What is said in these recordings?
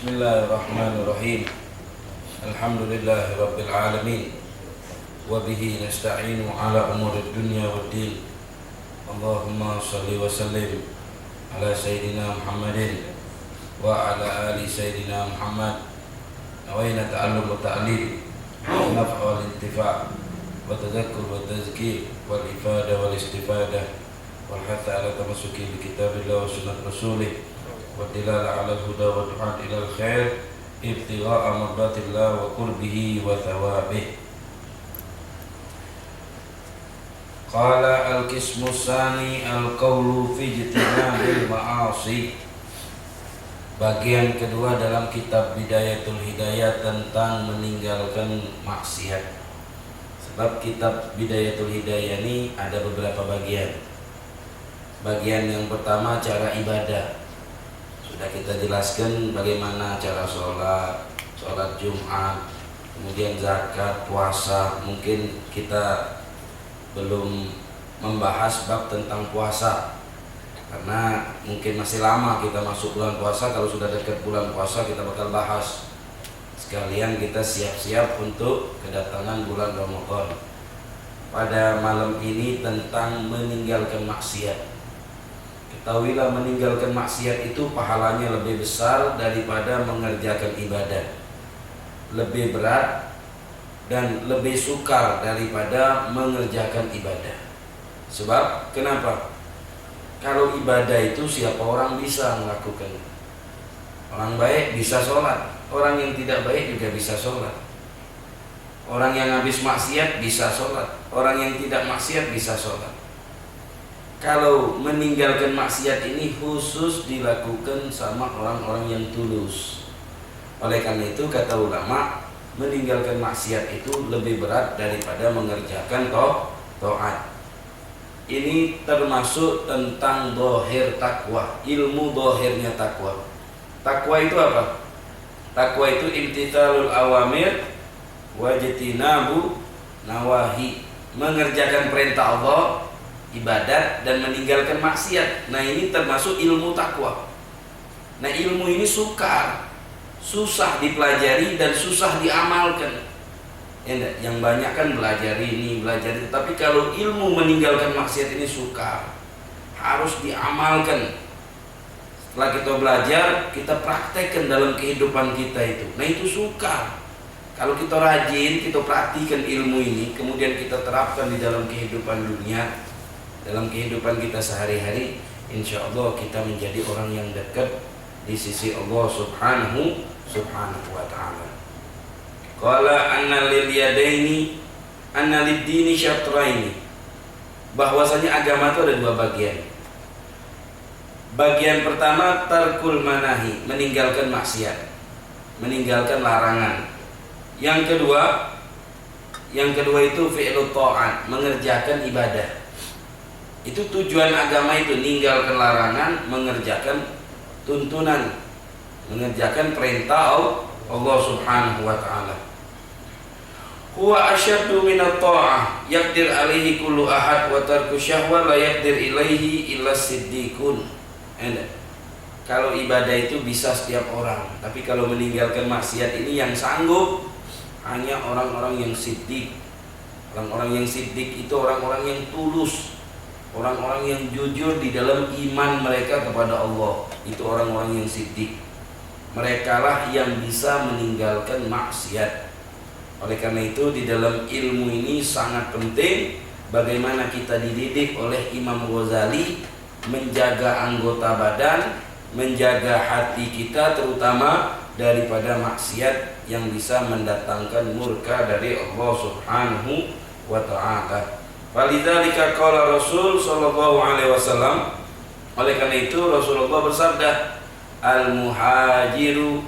Bismillahirrahmanirrahim. Alhamdulillahi rabbil alamin. Wa bihi nasta'inu ala umurid dunya waddin. Allahumma salli wa sallim ala sayyidina Muhammadin wa ala ali sayyidina Muhammad. Nawaina ta'allum wa ta'lim wa naf'a wal intifa' wa tadhakkur wa tazkir wal ifada wal istifadah wal hatta ala tamassuki bi kitabillah wa sunnat rasulih wa dilala ala al-huda wa du'a ila al-khair ibtigha'a mardatillah wa qurbihi wa thawabih. Qala al-qismu tsani al-qawlu fi ijtinabil ma'asi. Bagian kedua dalam kitab Bidayatul Hidayah tentang meninggalkan maksiat. Sebab kitab Bidayatul Hidayah ini ada beberapa bagian. Bagian yang pertama cara ibadah. Sudah kita jelaskan bagaimana cara sholat Jumat, kemudian zakat, puasa. Mungkin kita belum membahas bab tentang puasa karena mungkin masih lama kita masuk bulan puasa. Kalau sudah dekat bulan puasa kita bakal bahas. Sekalian kita siap-siap untuk kedatangan bulan Ramadan. Pada malam ini tentang meninggalkan maksiat. Ketahuilah meninggalkan maksiat itu pahalanya lebih besar daripada mengerjakan ibadah. Lebih berat dan lebih sukar daripada mengerjakan ibadah. Sebab kenapa? Kalau ibadah itu siapa orang bisa melakukan. Orang baik bisa sholat, orang yang tidak baik juga bisa sholat. Orang yang habis maksiat bisa sholat, orang yang tidak maksiat bisa sholat. Kalau meninggalkan maksiat ini khusus dilakukan sama orang-orang yang tulus. Oleh karena itu kata ulama, meninggalkan maksiat itu lebih berat daripada mengerjakan taat. Ini termasuk tentang dohir takwa, ilmu dohirnya takwa. Takwa itu apa? Takwa itu imtithalul awamir wajtinabu nawahi, mengerjakan perintah Allah, ibadat, dan meninggalkan maksiat. Nah ini termasuk ilmu takwa. Nah ilmu ini sukar, susah dipelajari dan susah diamalkan. Ya, yang banyak kan belajar ini, belajar itu. Tapi kalau ilmu meninggalkan maksiat ini sukar, harus diamalkan. Setelah kita belajar, kita praktekkan dalam kehidupan kita itu. Nah itu sukar. Kalau kita rajin, kita praktikan ilmu ini, kemudian kita terapkan di dalam kehidupan dunia, dalam kehidupan kita sehari-hari, insya Allah kita menjadi orang yang dekat di sisi Allah subhanahu wa ta'ala. Qala anna lil yadaini anna lid dini syatraini. Bahwasanya agama itu ada dua bagian. Bagian pertama tarkul manahi, meninggalkan maksiat, meninggalkan larangan. Yang kedua itu fi'lut ta'at, mengerjakan ibadah. Itu tujuan agama itu, meninggalkan larangan, mengerjakan tuntunan, mengerjakan perintah Allah subhanahu wa ta'ala. Huwa asyaddu minat ta'ah yaqdir alaihi kullu ahad wa tarku syahwa la yaqdir ilaihi illa siddiqun. Kalau ibadah itu bisa setiap orang, tapi kalau meninggalkan maksiat ini yang sanggup hanya orang-orang yang siddiq. Orang-orang yang siddiq itu orang-orang yang tulus, orang-orang yang jujur di dalam iman mereka kepada Allah. Itu orang-orang yang siddiq. Merekalah yang bisa meninggalkan maksiat. Oleh karena itu di dalam ilmu ini sangat penting bagaimana kita dididik oleh Imam Ghazali menjaga anggota badan, menjaga hati kita terutama daripada maksiat yang bisa mendatangkan murka dari Allah subhanahu wa ta'ala. Walidzalika qala Rasul sallallahu alaihi wasallam. Oleh karena itu Rasulullah bersabda, al-muhajiru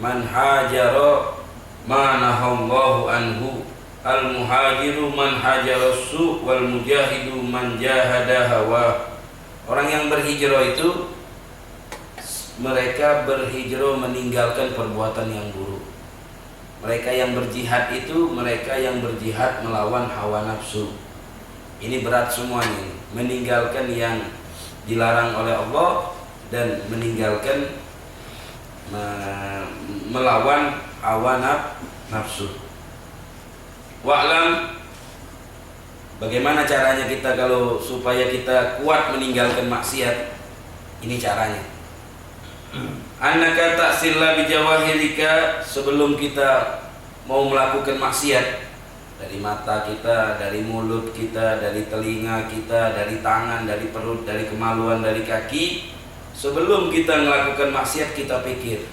man hajara ma nahallahu anhu, al-muhajiru man hajara su wal mujahidu man jahada hawa. Orang yang berhijrah itu mereka berhijrah meninggalkan perbuatan yang buruk. Mereka yang berjihad itu mereka yang berjihad melawan hawa nafsu. Ini berat semuanya, meninggalkan yang dilarang oleh Allah dan meninggalkan melawan hawa nafsu. Wa'lam, bagaimana caranya kita kalau supaya kita kuat meninggalkan maksiat? Ini caranya. Annaka ta'silla bijawahirika, sebelum kita mau melakukan maksiat, dari mata kita, dari mulut kita, dari telinga kita, dari tangan, dari perut, dari kemaluan, dari kaki, sebelum kita melakukan maksiat kita pikir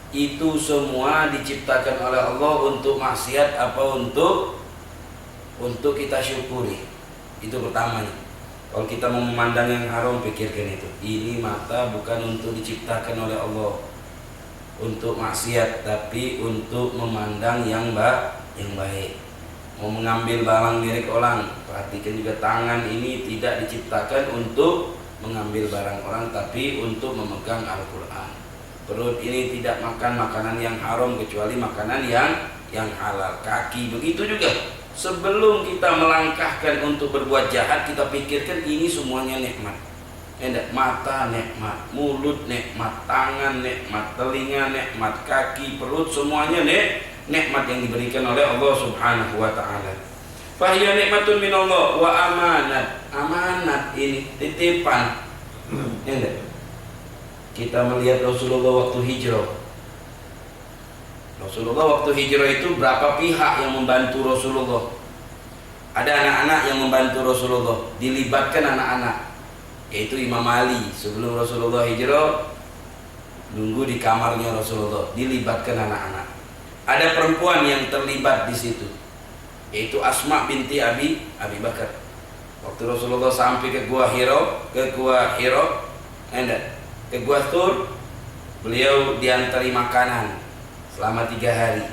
itu semua diciptakan oleh Allah untuk maksiat apa untuk kita syukuri. Itu pertamanya. Kalau kita mau memandang yang haram, pikirkan itu. Ini mata bukan untuk diciptakan oleh Allah untuk maksiat, tapi untuk memandang yang baik. Mau mengambil barang milik orang, perhatikan juga tangan ini tidak diciptakan untuk mengambil barang orang, tapi untuk memegang Al-Quran. Perut ini tidak makan makanan yang haram kecuali makanan yang halal. Kaki begitu juga. Sebelum kita melangkahkan untuk berbuat jahat, kita pikirkan ini semuanya nikmat. Mata nikmat, mulut nikmat, tangan nikmat, telinga nikmat, kaki, perut, semuanya nikmat yang diberikan oleh Allah Subhanahu wa ta'ala. Fahiya nikmatun minallah wa amanat. Amanat ini titipan. Kita melihat Rasulullah waktu hijrah. Rasulullah waktu hijrah itu berapa pihak yang membantu Rasulullah? Ada anak-anak yang membantu Rasulullah, dilibatkan anak-anak, yaitu Imam Ali. Sebelum Rasulullah hijrah, nunggu di kamarnya Rasulullah, dilibatkan anak-anak. Ada perempuan yang terlibat di situ, yaitu Asma binti Abi Bakar. Waktu Rasulullah sampai ke Gua Hira, ke Gua Tur, beliau diantari makanan selama 3 hari.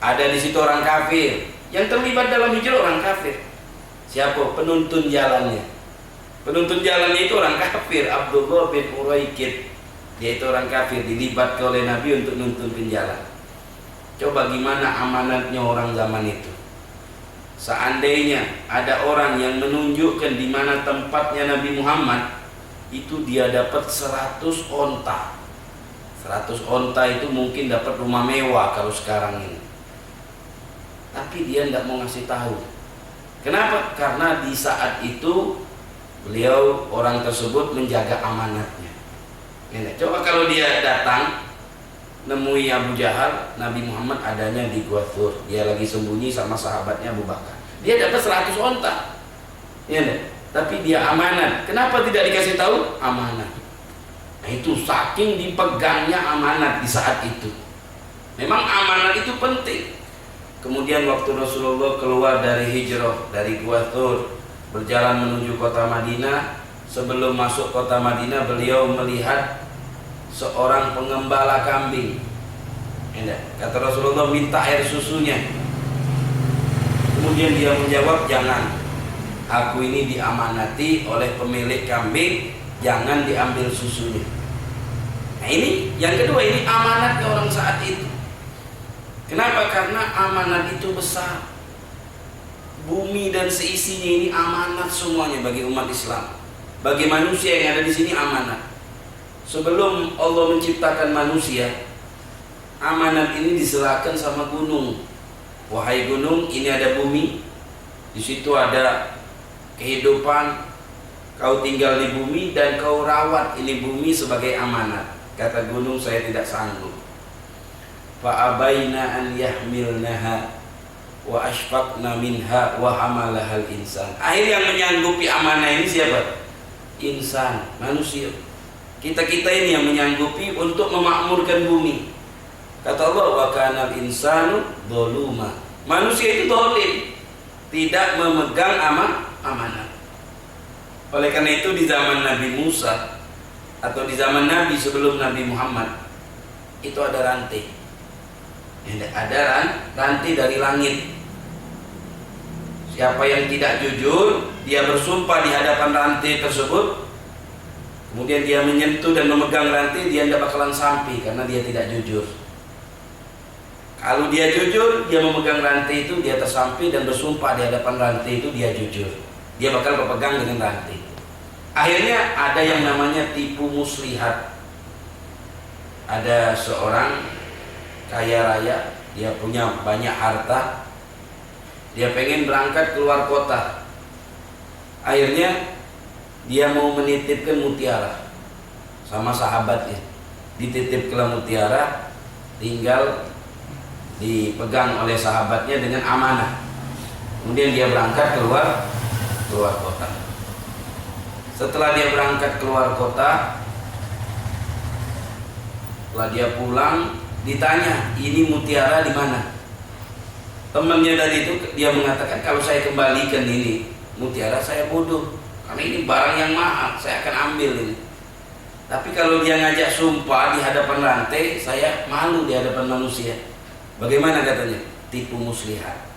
Ada di situ orang kafir yang terlibat dalam hijrah, orang kafir. Siapa? Penuntun jalannya. Penuntun jalannya itu orang kafir, Abdullah bin Uraikid. Dia itu orang kafir, dilibatkan oleh Nabi untuk nuntun penjalan. Coba gimana amanatnya orang zaman itu. Seandainya ada orang yang menunjukkan di mana tempatnya Nabi Muhammad, itu dia dapat 100 onta. 100 onta itu mungkin dapat rumah mewah kalau sekarang ini. Tapi dia tidak mau ngasih tahu. Kenapa? Karena di saat itu beliau, orang tersebut menjaga amanatnya. Coba kalau dia datang nemui Abu Jahal, Nabi Muhammad adanya di Gua Thur, dia lagi sembunyi sama sahabatnya Abu Bakar. Dia dapat 100 onta. Tapi dia amanat. Kenapa tidak dikasih tahu? Amanat. Nah, itu saking dipegangnya amanat di saat itu. Memang amanat itu penting. Kemudian waktu Rasulullah keluar dari hijrah, dari Gua Thur, berjalan menuju kota Madinah. Sebelum masuk kota Madinah, beliau melihat seorang pengembala kambing. Kata Rasulullah, minta air susunya. Kemudian dia menjawab, jangan. Aku ini diamanati oleh pemilik kambing, jangan diambil susunya. Nah ini yang kedua, ini amanatnya orang saat itu. Kenapa? Karena amanat itu besar. Bumi dan seisinya ini amanat semuanya bagi umat Islam. Bagi manusia yang ada di sini amanat. Sebelum Allah menciptakan manusia, amanat ini diserahkan sama gunung. Wahai gunung, ini ada bumi, di situ ada kehidupan, kau tinggal di bumi dan kau rawat ini bumi sebagai amanat. Kata gunung, saya tidak sanggup. Fa'abaina an yahmilnaha wa ashfaqna minha wa hamalahal insan. Akhirnya yang menyanggupi amanah ini siapa? Insan, manusia. Kita-kita ini yang menyanggupi untuk memakmurkan bumi. Kata Allah, wa kanal insanu dzaluma. Manusia itu zalim, tidak memegang amanah. Oleh karena itu di zaman Nabi Musa atau di zaman Nabi sebelum Nabi Muhammad itu ada rantai. Ada rantai dari langit. Siapa yang tidak jujur, dia bersumpah di hadapan rantai tersebut, kemudian dia menyentuh dan memegang rantai, dia tidak bakalan sampai karena dia tidak jujur. Kalau dia jujur, dia memegang rantai itu, dia tersampai dan bersumpah di hadapan rantai itu, dia jujur. Dia bakal berpegang dengan rantai. Akhirnya ada yang namanya tipu muslihat. ada seorang kaya raya, dia punya banyak harta, dia pengen berangkat keluar kota. Akhirnya dia mau menitipkan mutiara sama sahabatnya, dititipkan mutiara, tinggal dipegang oleh sahabatnya dengan amanah. Kemudian dia berangkat keluar kota. Setelah dia berangkat keluar kota, setelah dia pulang, ditanya, ini mutiara di mana? Temannya tadi itu dia mengatakan, kalau saya kembalikan ini mutiara saya bodoh, karena ini barang yang mahal, saya akan ambil ini. Tapi kalau dia ngajak sumpah di hadapan rantai, saya malu di hadapan manusia. Bagaimana katanya? Tipu muslihat.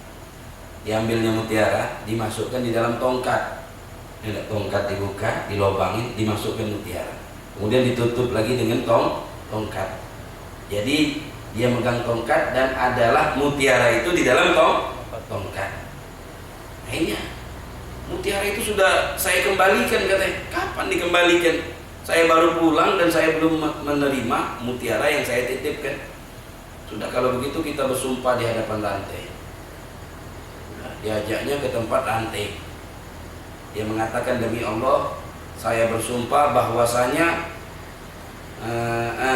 Diambilnya mutiara, dimasukkan di dalam tongkat. Tongkat dibuka, dilobangin, dimasukkan mutiara. Kemudian ditutup lagi dengan tongkat. Jadi dia megang tongkat dan adalah mutiara itu di dalam tongkat. Akhirnya mutiara itu sudah saya kembalikan, katanya. Kapan dikembalikan? Saya baru pulang dan saya belum menerima mutiara yang saya titipkan. Sudah, kalau begitu kita bersumpah di hadapan rantai. Diajaknya ke tempat rantai. Dia mengatakan, demi Allah saya bersumpah bahwasanya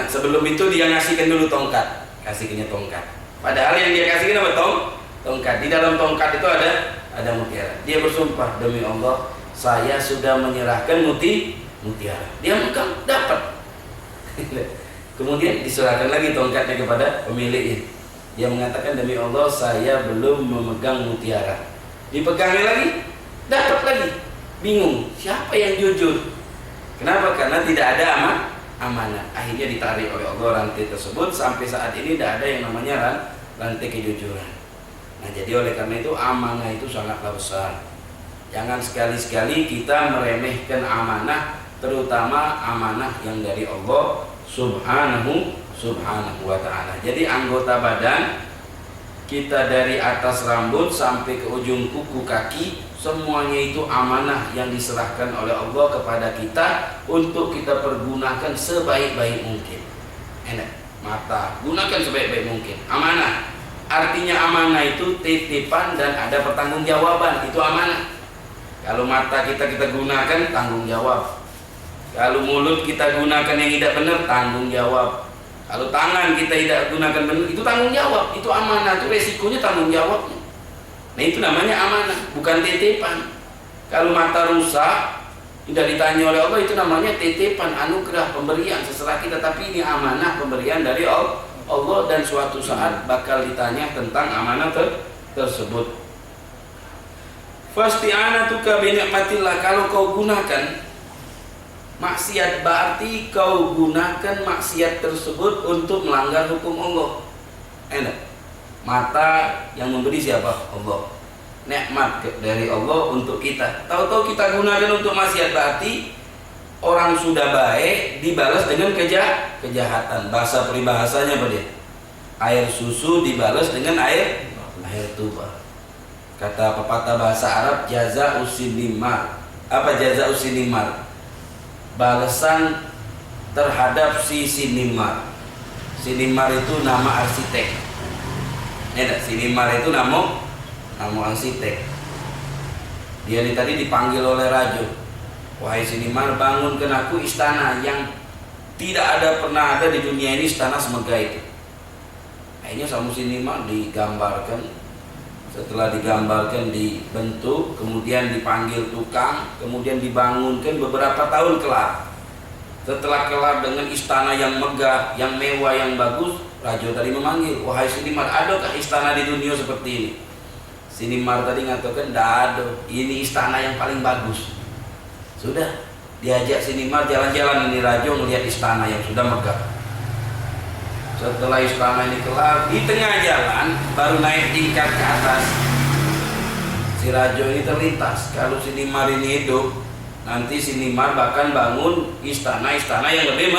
sebelum itu dia ngasihkan dulu tongkat, kasihkannya tongkat. Padahal yang dia kasihkan apa? Tongkat. Di dalam tongkat itu ada mutiara. Dia bersumpah, demi Allah saya sudah menyerahkan mutiara. Dia megang, dapat. Kemudian diserahkan lagi tongkatnya kepada pemiliknya. Dia mengatakan, demi Allah saya belum memegang mutiara. Dipegangnya lagi, dapat lagi. Bingung, siapa yang jujur? Kenapa? Karena tidak ada amanah. Akhirnya ditarik oleh Allah rantai tersebut. Sampai saat ini tidak ada yang namanya rantai kejujuran. Nah, jadi oleh karena itu amanah itu sangatlah besar. Jangan sekali-sekali kita meremehkan amanah, terutama amanah yang dari Allah Subhanahu wa ta'ala. Jadi anggota badan kita dari atas rambut sampai ke ujung kuku kaki, semuanya itu amanah yang diserahkan oleh Allah kepada kita untuk kita pergunakan sebaik-baik mungkin. Mata gunakan sebaik-baik mungkin, amanah. Artinya amanah itu titipan dan ada pertanggungjawaban, itu amanah. Kalau mata kita gunakan, tanggung jawab. Kalau mulut kita gunakan yang tidak benar, tanggung jawab. Kalau tangan kita tidak gunakan benar, itu tanggung jawab. Itu amanah, itu resikonya tanggung jawabnya. Nah, itu namanya amanah, bukan titipan. Kalau mata rusak, tidak ditanya oleh Allah, itu namanya titipan, anugerah, pemberian seserah kita. Tapi ini amanah, pemberian dari Allah, dan suatu saat bakal ditanya tentang amanah tersebut. Fasti'anatuka bi ni'matillah, kalau kau gunakan maksiat, berarti kau gunakan maksiat tersebut untuk melanggar hukum Allah. Mata yang memberi siapa? Allah. Nikmat dari Allah untuk kita. Tahu-tahu kita gunakan untuk maksiat, berarti orang sudah baik dibalas dengan kejahatan. Bahasa peribahasanya apa dia? Air susu dibalas dengan air tuba. Kata pepatah bahasa Arab, jaza usinimar. Apa jaza usinimar? Balasan terhadap si sinimar. Sinimar itu nama arsitek. Sinimar itu nama arsitek. Dia ini tadi dipanggil oleh raja. Wahai Sinimar, bangunkan aku istana yang tidak pernah ada di dunia ini, istana semegah itu. Akhirnya sama Sinimar digambarkan. Setelah digambarkan, dibentuk, kemudian dipanggil tukang, kemudian dibangunkan, beberapa tahun kelar. Setelah kelar dengan istana yang megah, yang mewah, yang bagus, raja tadi memanggil, wahai Sinimar, adakah istana di dunia seperti ini? Sinimar tadi mengatakan, tidak ada, ini istana yang paling bagus. Sudah, diajak Sinimar jalan-jalan, ini raja melihat istana yang sudah megah. Setelah istana ini kelar, di tengah jalan baru naik tingkat ke atas, si raja ini terlintas. Kalau Sinimar ini hidup, nanti Sinimar bahkan bangun istana-istana yang lebih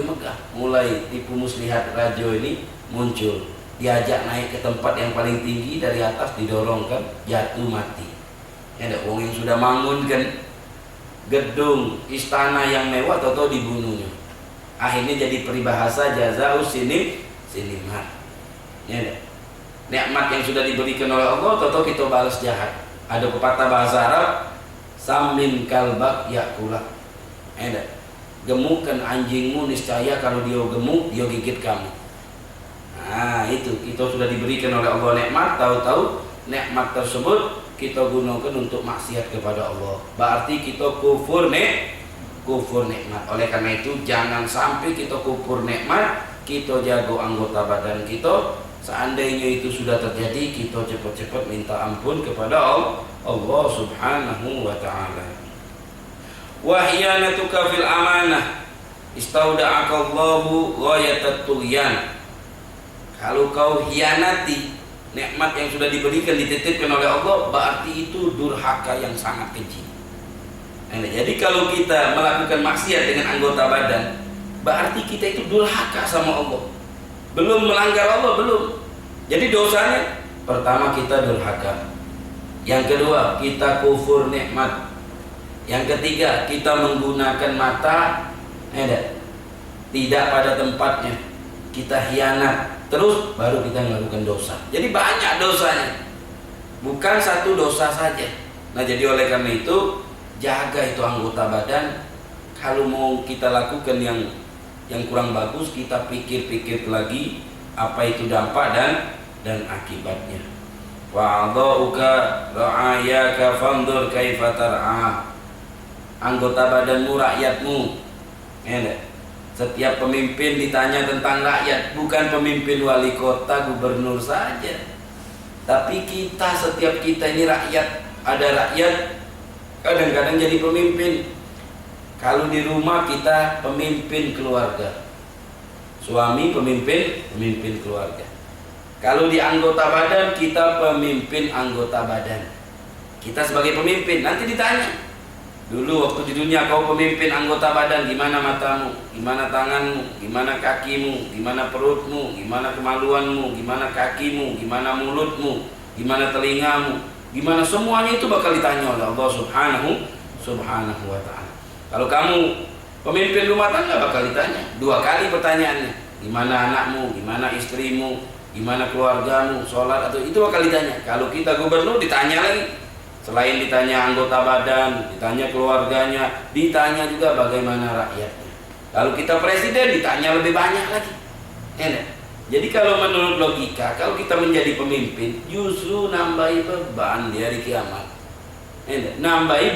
megah. Mulai tipu muslihat raja ini muncul. Diajak naik ke tempat yang paling tinggi, dari atas didorongkan, jatuh mati. Ada orang yang sudah bangunkan gedung istana yang mewah, atau dibunuhnya. Akhirnya jadi peribahasa jazaa'us sinimat. Ya, nikmat yang sudah diberikan oleh Allah, tahu kita balas jahat. Ada pepatah bahasa Arab, samin kalbak yakulak. Gemukkan anjingmu, niscaya kalau dia gemuk dia gigit kamu. Nah itu, kita sudah diberikan oleh Allah nikmat, tahu-tahu nikmat tersebut kita gunakan untuk maksiat kepada Allah, berarti kita kufur nikmat. Oleh karena itu jangan sampai kita kufur nikmat, kita jago anggota badan kita. Seandainya itu sudah terjadi, kita cepat-cepat minta ampun kepada Allah Subhanahu wa ta'ala. Wahyanatuka fil amanah istauda'akallahu ghayatat tughyan. Kalau kau hianati nikmat yang sudah diberikan, dititipkan oleh Allah, berarti itu durhaka yang sangat keji. Jadi kalau kita melakukan maksiat dengan anggota badan, berarti kita itu durhaka sama Allah. Belum melanggar Allah, belum. Jadi dosanya, pertama kita durhaka, yang kedua kita kufur nikmat, yang ketiga kita menggunakan mata tidak pada tempatnya, kita hianat, terus baru kita melakukan dosa. Jadi banyak dosanya, bukan satu dosa saja. Nah jadi oleh karena itu jaga itu anggota badan. Kalau mau kita lakukan yang kurang bagus, kita pikir-pikir lagi apa itu dampak dan akibatnya. Wa'adha'uka ra'ayaka fandur kaifa tar'a. Anggota badanmu rakyatmu. Setiap pemimpin ditanya tentang rakyat, bukan pemimpin wali kota, gubernur saja, tapi kita, setiap kita ini rakyat. Ada rakyat kadang-kadang jadi pemimpin. Kalau di rumah kita pemimpin keluarga, suami pemimpin keluarga. Kalau di anggota badan kita pemimpin anggota badan. Kita sebagai pemimpin nanti ditanya, dulu waktu di dunia kau pemimpin anggota badan, gimana matamu, gimana tanganmu, gimana kakimu, gimana perutmu, gimana kemaluanmu, gimana kakimu, gimana mulutmu, gimana telingamu, gimana, semuanya itu bakal ditanya oleh Allah Subhanahu wa ta'ala. Kalau kamu pemimpin rumah tangga bakal ditanya 2 kali pertanyaannya, gimana anakmu, gimana istrimu, gimana keluargamu, sholat, atau itu bakal ditanya. Kalau kita gubernur ditanya lagi, selain ditanya anggota badan, ditanya keluarganya, ditanya juga bagaimana rakyatnya. Kalau kita presiden ditanya lebih banyak lagi. Jadi kalau menurut logika, kalau kita menjadi pemimpin justru nambahi beban di hari kiamat. Nambahi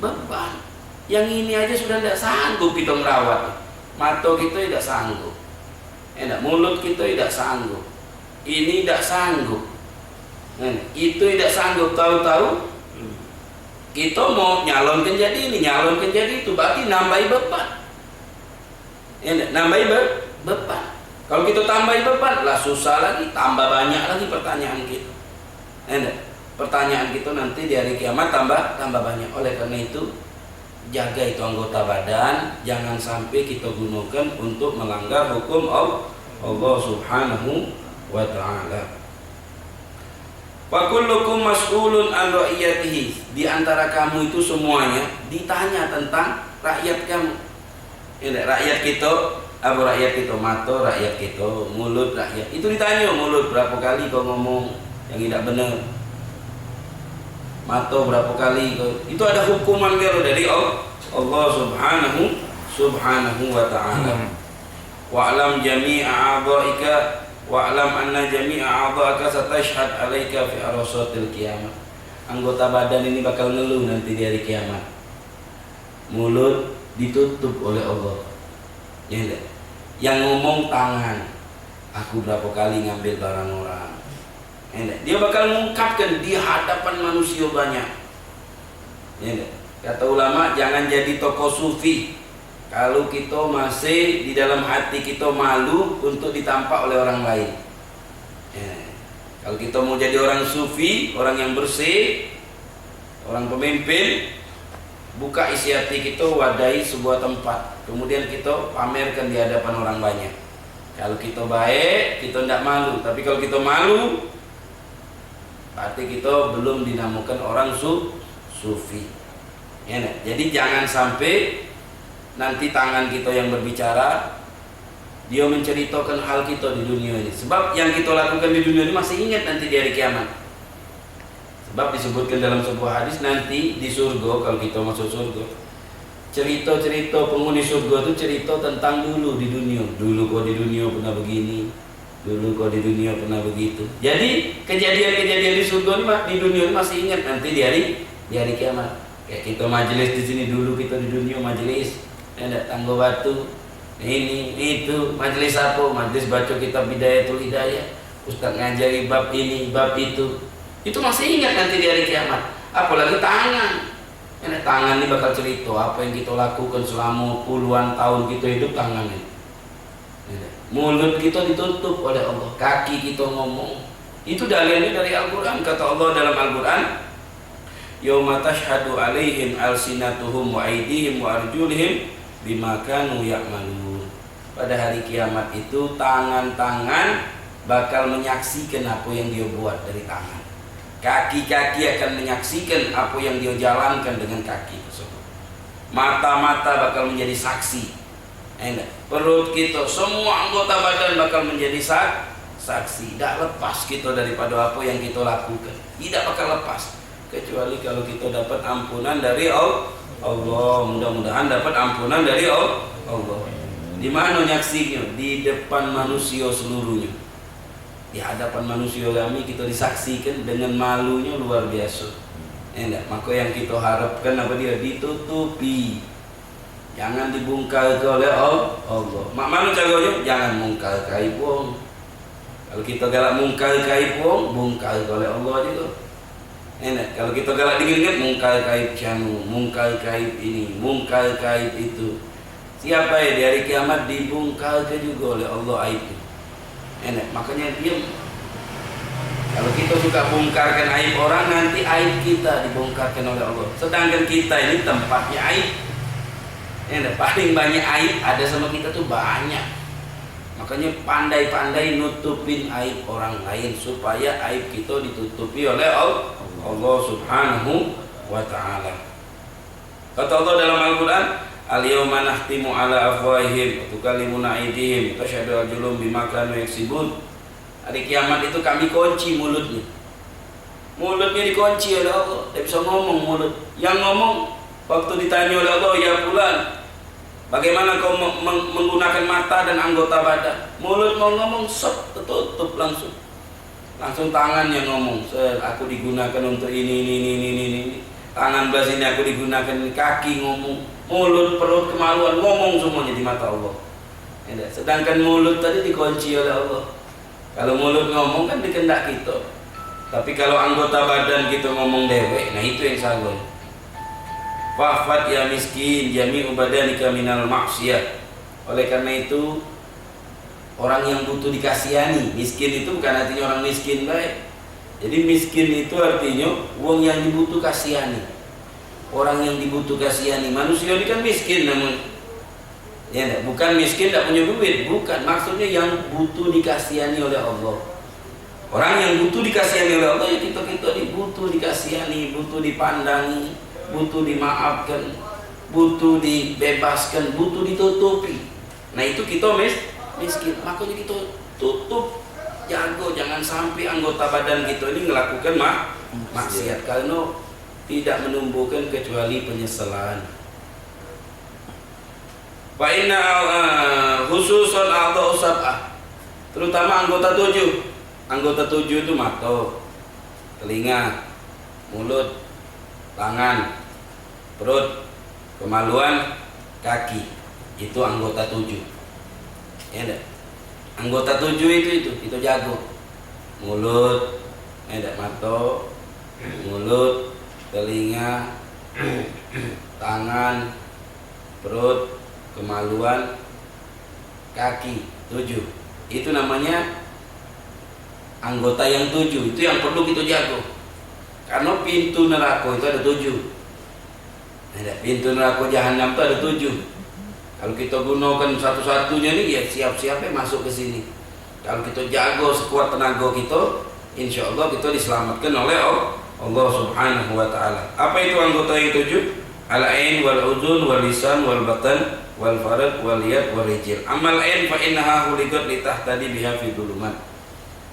beban. Yang ini aja sudah tidak sanggup kita merawat. Mata kita tidak sanggup. Mulut kita tidak sanggup. Ini tidak sanggup. Itu tidak sanggup. Tahu-tahu kita mau nyalonkan jadi ini, nyalonkan jadi itu, berarti nambahi beban. Nambahi beban. Kalau kita tambahi beban, lah susah lagi, tambah banyak lagi pertanyaan kita. Pertanyaan kita nanti di hari kiamat tambah banyak. Oleh karena itu, jaga itu anggota badan, jangan sampai kita gunakan untuk melanggar hukum Allah Subhanahu wa ta'ala. Wa kullukum mas'ulun an ra'iyatihi. Di antara kamu itu semuanya ditanya tentang rakyat kamu. Rakyat kita, rakyat kita, mata rakyat kita, mulut rakyat. Itu ditanya, mulut berapa kali kau ngomong yang tidak benar, mata berapa kali kau. Itu ada hukuman dari Allah Subhanahu wa ta'ala. Wa'lam jami'a a'dha'ika wa'lam anna jami'a a'dha'aka satashhad 'alaika fi arasatil qiyamah. Anggota badan ini bakal ngeluh nanti di hari kiamat. Mulut ditutup oleh Allah. Ya enggak? Yang ngomong tangan, aku berapa kali ngambil barang orang. Ya enggak? Dia bakal mengungkapkan di hadapan manusia banyak. Ya enggak? Kata ulama, jangan jadi tokoh sufi kalau kita masih di dalam hati kita malu untuk ditampak oleh orang lain. Kalau kita mau jadi orang sufi, orang yang bersih, orang pemimpin, buka isi hati kita, wadahi sebuah tempat, kemudian kita pamerkan di hadapan orang banyak. Kalau kita baik, kita tidak malu. Tapi kalau kita malu, berarti kita belum dinamakan orang sufi. Jadi jangan sampai nanti tangan kita yang berbicara, Dia menceritakan hal kita di dunia ini. Sebab yang kita lakukan di dunia ini masih ingat nanti di hari kiamat. Sebab disebutkan dalam sebuah hadis nanti di surga, kalau kita masuk surga, cerita-cerita penghuni surga itu cerita tentang dulu di dunia. Dulu kau di dunia pernah begini, dulu kau di dunia pernah begitu. Jadi kejadian-kejadian di surga ini di dunia ini masih ingat nanti di hari kiamat. Kayak kita majelis di sini dulu, kita di dunia majelis, ada tangga batu, ini itu majelis apa? Majelis baca kitab Bidayatul Hidayah, ustaz ngajari bab ini, bab itu masih ingat nanti di hari kiamat. Apalagi tangan. Tangan ini bakal cerita apa yang kita lakukan selama puluhan tahun kita hidup, tangan ini. Mulut kita ditutup oleh Allah, kaki kita ngomong. Itu dalilnya dari Al-Quran. Kata Allah dalam Al-Quran, yauma tashhadu alaihim alsinatuhum wa aydihim wa arjulihim bima kanu ya'malun. Pada hari kiamat itu tangan-tangan bakal menyaksikan apa yang dia buat dari tangan. Kaki-kaki akan menyaksikan apa yang dia jalankan dengan kaki tersebut. Mata-mata bakal menjadi saksi. Perut kita, semua anggota badan bakal menjadi saksi. Tidak lepas kita daripada apa yang kita lakukan. Tidak bakal lepas. Kecuali kalau kita dapat ampunan dari Allah. Mudah-mudahan dapat ampunan dari Allah. Di mana nyaksinya? Di depan manusia seluruhnya. Di hadapan manusia kami kita disaksikan dengan malunya luar biasa. Maka yang kita harapkan apa dia? Ditutupi. Jangan dibungkal oleh Allah. Mana caranya? Jangan mungkal kaib wong. Kalau kita galak mungkal kaib wong, bungkal oleh Allah juga. Kalau kita galak dingin-dingin, mungkal kaib canu, mungkal kaib ini, mungkal kaib itu. Siapa ya di hari kiamat dibungkal juga oleh Allah aib. Makanya diam. Kalau kita suka bongkarkan aib orang, nanti aib kita dibongkarkan oleh Allah. Sedangkan kita ini tempatnya aib. Paling banyak aib ada sama kita tuh banyak. Makanya pandai-pandai nutupin aib orang lain supaya aib kita ditutupi oleh Allah Subhanahu wa ta'ala. Kata Allah dalam Al-Quran, al-yawma nahtimu ala afwahihim wa tukallimuna aydihim wa tashhadu arjuluhum bima kanu yaksibun. Hari kiamat itu kami kunci mulutnya. Mulutnya dikunci oleh Allah, tidak bisa ngomong mulut. Yang ngomong waktu ditanya oleh Allah, ya fulan, bagaimana kau menggunakan mata dan anggota badan? Mulut mau ngomong, tertutup langsung. Langsung tangan yang ngomong, aku digunakan untuk ini. Tangan belah sini aku digunakan, kaki ngomong. Mulut, perut, kemaluan, ngomong semuanya di mata Allah. Sedangkan mulut tadi dikunci oleh Allah. Kalau mulut ngomong kan dikendak kita. Tapi kalau anggota badan kita ngomong dewek, nah itu yang salah. Fa'fat ya miskin jami'u badanika minal maksiyah. Oleh karena itu orang yang butuh dikasihani. Miskin itu bukan artinya orang miskin baik. Jadi miskin itu artinya wong yang dibutuh kasihani. Orang yang dibutuh kasihani. Manusia ini kan miskin namun bukan miskin tidak punya duit, bukan. Maksudnya yang butuh dikasihani oleh Allah. Orang yang butuh dikasihani oleh Allah, ya kita dibutuh dikasihani, butuh dipandangi, butuh dimaafkan, butuh dibebaskan, butuh ditutupi. Nah itu kita miskin. Makanya kita tutup, jago jangan sampai anggota badan kita ini melakukan maksiat karena tidak menumbuhkan kecuali penyesalan. Fa inna khususan a'dha'u sab'ah, terutama anggota 7. Anggota 7 itu mata, telinga, mulut, tangan, perut, kemaluan, kaki. Itu anggota 7. Ya enggak? Anggota 7 itu jago. Mulut, mata, mulut, telinga, tangan, perut, kemaluan, kaki. 7. Itu namanya anggota yang 7. Itu yang perlu kita jago. Karena pintu neraka itu ada 7. Pintu neraka jahanam itu ada 7. Kalau kita gunakan satu-satunya nih, ya siap-siapnya masuk ke sini. Kalau kita jago sekuat tenaga kita, insya Allah kita diselamatkan oleh Allah Subhanahu wa ta'ala. Apa itu anggota yang 7? Al-ain wal udhun wal lisan wal batan wal farad wal yad wal rijl. Amal ain fa innaha khuliqat litahtadi biha fi dhulumat.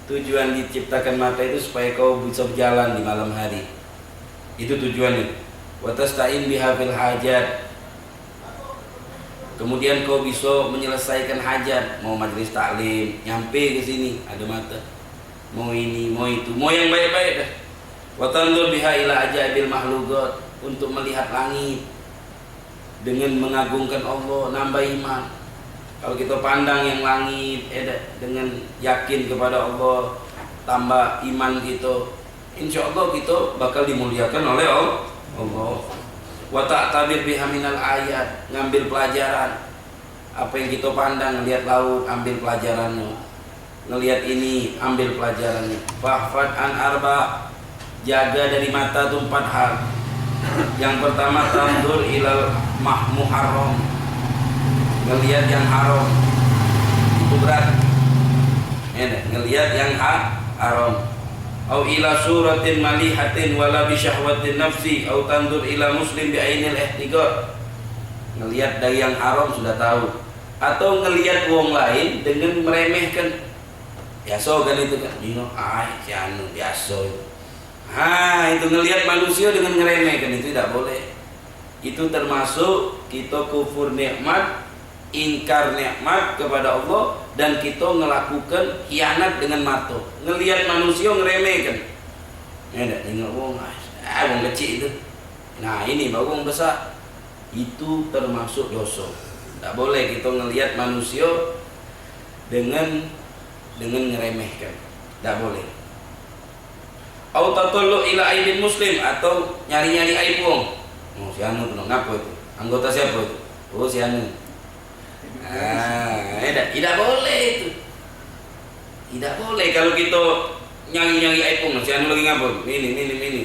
Tujuan diciptakan mata itu supaya kau bisa berjalan di malam hari. Itu tujuannya. Wa tasta'in biha fil hajat. Kemudian kau bisa menyelesaikan hajat, mau majelis taklim, nyampe ke sini ada mata. Mau ini, mau itu, mau yang baik-baik dah. Wa tanzur biha ila ajaibil makhluqat, untuk melihat langit dengan mengagungkan Allah, nambah iman. Kalau kita pandang yang langit dengan yakin kepada Allah, tambah iman kita, insya Allah kita bakal dimuliakan oleh Allah. Wa ta'tabir biha minal ayat, ngambil pelajaran. Apa yang kita pandang, ngelihat laut, ambil pelajarannya. Ngelihat ini, ambil pelajarannya. Fahfad an arba, jaga dari mata itu 4 hal. Yang pertama, tandur ilal muharram, ngelihat yang haram. Itu berat. Ngelihat yang haram. Au ila suratin malihatin wala bi syahwatin nafsi, au tandur ila muslim bi ainil ihtiqar. Ngelihat dari yang haram sudah tahu, atau ngelihat wong lain dengan meremehkan. Biasa kan itu kan, si anu biasa itu. Itu ngelihat manusia dengan ngeremehkan, itu tidak boleh. Itu termasuk kita kufur nikmat, ingkar nikmat kepada Allah, dan kita melakukan khianat dengan mata. Ngelihat manusia ngeremehkan. Enggak tengok wong, wong kecil itu. Nah, ini baru wong besar. Itu termasuk dosa. Tidak boleh kita ngelihat manusia dengan ngeremehkan. Tidak boleh. Au tatullu ila aibin muslim, atau nyari-nyari aib wong. Oh, si anu tuh ngapa itu? Anggota siapa itu? Oh, si anu. Tidak boleh itu. Tidak boleh kalau kita nyari-nyari aib wong. Si anu lagi ngapa? Ini.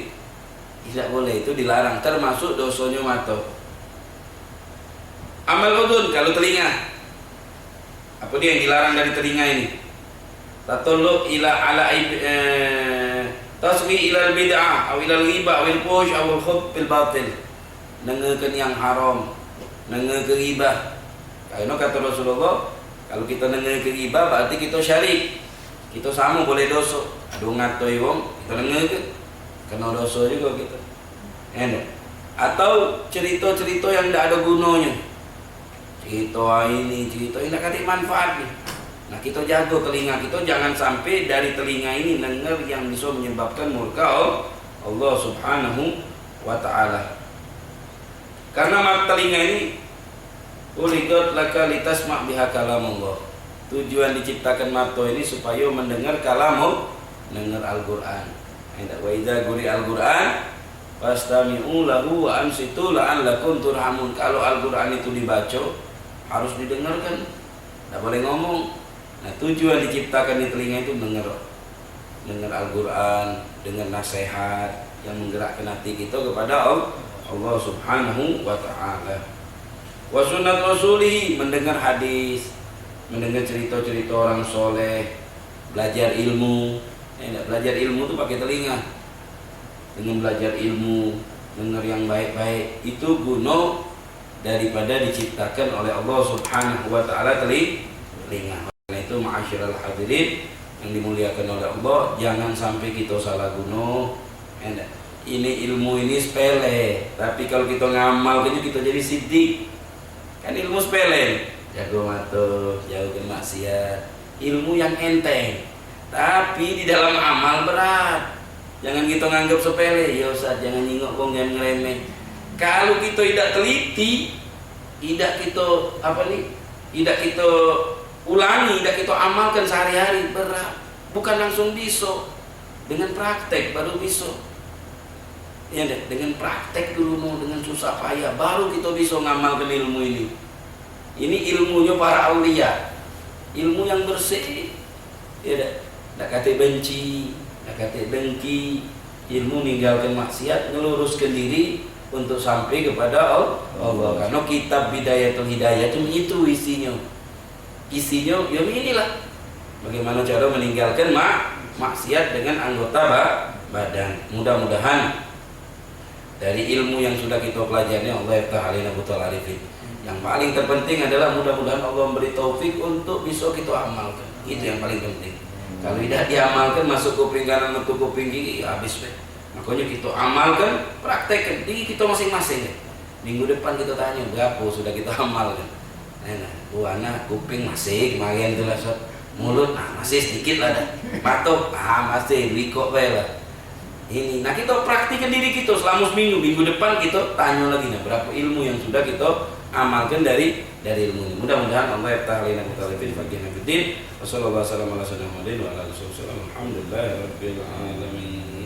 Tidak boleh, itu dilarang, termasuk dosanya mata. Amal udhun, kalau telinga. Apa dia yang dilarang dari telinga ini? Tatullu ila ala aib tasmi ilal bid'ah atau ilal ghibah atau fuhsh atau khub bil batil. Dengarkan yang haram, dengarkan ghibah. Karena kata Rasulullah, kalau kita dengarkan ghibah berarti kita syirik. Kita sama boleh dosa. Aduh ngatoi wong, kita dengarkan kena dosa juga kita. Atau cerita-cerita yang tidak ada gunanya. Cerita ini tidak ada manfaatnya. Nah, kita jaga telinga kita, jangan sampai dari telinga ini dengar yang bisa menyebabkan murka Allah Subhanahu wa ta'ala. Karena mata telinga ini uligat laka litasma' biha kalam Allah. Tujuan diciptakan mata ini supaya mendengar kalam, mendengar Al-Qur'an. Wa idza quri Al-Qur'an fastami'u lahu wa ansitu la'allakum turhamun. Kalau Al-Qur'an itu dibaca harus didengarkan, tidak boleh ngomong. Nah, tujuan diciptakan di telinga itu dengar Al-Qur'an, dengar nasihat yang menggerakkan hati kita kepada Allah Subhanahu wa ta'ala. Wa sunnat rasulih, mendengar hadis, mendengar cerita-cerita orang soleh, belajar ilmu. Belajar ilmu itu pakai telinga. Dengan belajar ilmu, dengar yang baik-baik, itu guna daripada diciptakan oleh Allah Subhanahu wa ta'ala telinga. Karena itu ma'asyiral hadirin yang dimuliakan oleh Allah, jangan sampai kita salah guna. Ini ilmu ini sepele, tapi kalau kita ngamal kita jadi siddiq. Kan ilmu sepele, jago mata, jauhkan maksiat, ilmu yang enteng, tapi di dalam amal berat. Jangan kita nganggap sepele. Ya Ustaz, jangan nyingok wong yang ngeremeh. Kalau kita tidak teliti, tidak kita ulangi, tidak kita amalkan sehari-hari, berat. Bukan langsung bisa. Dengan praktek baru bisa. Ya, dengan praktek dulu, dengan susah payah baru kita bisa ngamalkan ilmu ini. Ini ilmunya para aulia, ilmu yang bersih. Ya, tidak kata benci, tidak kata dengki. Ilmu meninggalkan maksiat, ngeluruskan diri untuk sampai kepada Allah. Karena kitab Bidayatul Hidayah itu isinya. Isinya ya inilah bagaimana cara meninggalkan maksiat dengan anggota badan. Mudah-mudahan dari ilmu yang sudah kita pelajari, Allah ta'ala butul arifin, Yang paling terpenting adalah mudah-mudahan Allah memberi taufik untuk bisa kita amalkan. Itu yang paling penting. Kalau tidak diamalkan, masuk kuping kanan atau kuping kiri, habis deh. Makanya kita amalkan, praktekkan di kita masing-masing. Minggu depan kita tanya berapa sudah kita amalkan. Nah, anak kuping masih kemarin tuh lah, mulut masih sedikit lah dah. Batuk masih wikok lah. Ini, nah kita praktikkan diri kita selama seminggu. Minggu depan kita tanya lagi berapa ilmu yang sudah kita amalkan dari ilmu ini. Mudah-mudahan Allah ta'ala kita lebih bagian yang penting. Wassalamualaikum warahmatullahi wabarakatuh. Alhamdulillah rabbil alamin.